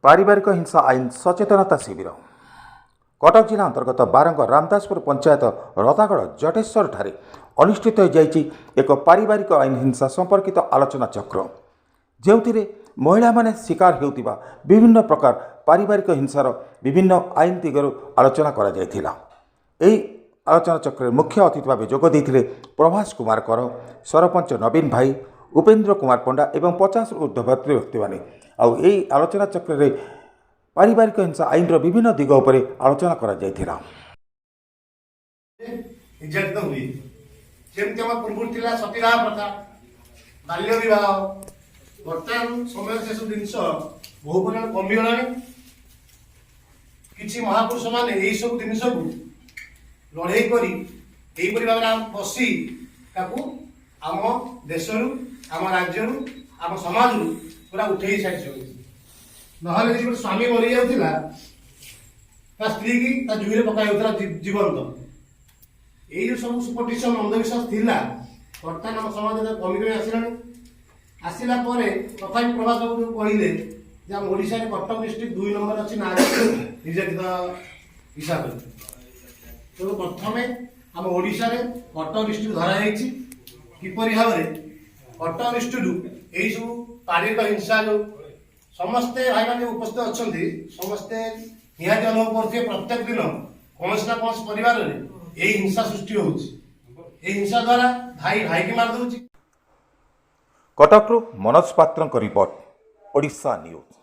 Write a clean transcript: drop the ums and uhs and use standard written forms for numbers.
पारिवारिक हिंसा आईन सचेतनता शिविर कटक जिला अंतर्गत बारंग रामदासपुर पंचायत रतागढ़ जटेश्वर ठारे अनुष्ठित एक पारिवारिक आईन हिंसा संपर्कित आलोचना चक्र जो महिला माने शिकार होउतिबा विभिन्न प्रकार पारिवारिक हिंसार विभिन्न आईन दिगरु आलोचना करा जायथिला। एही आलोचना चक्र मुख्य अतिथि भाव जोग देइथिले प्रभास कुमार कर, सरपंच नवीन भाई, उपेन्द्र कुमार पंडा एवं 50 ऊर्ध्व व्यक्ति माने आउ एही आलोचना चक्र रे पारिवारिक हिंसा आईन रो विभिन्न दिग उपरे आलोचना करा जायथिला। इज्जत हुई जेमति हम पूर्व थिला सतीदाह प्रथा, बाल्य विवाह, वर्तमान समय से सब जिनस बहु परिमाण कमी गलानी। किछि महापुरुष माने एही सब जिनस को लड़ाई करी एही परि भाबरे हम बसी ताकू आम देशरु, आम राज्यरु, आम समाजरु पूरा उठेई साइछ। नहले जे स्वामी मरि जाउतिला ता स्त्री की ता जुईरे पकाई होतला जीवंत। एही सब सुपरस्टिशन अंधविश्वास थिला वर्तमान आम समाज में कमी कमी आसिलानी। आसिला परे तथापि प्रभास बाबू कहले जे हम ओडिशा रे कटक डिस्ट्रिक्ट 2 नंबर अछि ना निर्यातित हिसाब रे। तो प्रथमे हम ओडिशा रे कटक डिस्ट्रिक्ट धरा जायछि किपरि भाव रे कटक डिस्ट्रिक्ट एही सब पारिवारिक हिंसा जो समस्ते भाई माने उपस्थित अछंती समस्ते निहाती अनुभव करथे। प्रत्येक दिन कौन ना कौन परिवार रे एही हिंसा सृष्टि होउछि। एही हिंसा द्वारा भाई भाई के मार दउछि। कटकरू मनोज पात्रଙ୍କ रिपोर्ट, ओडिशा न्यूज।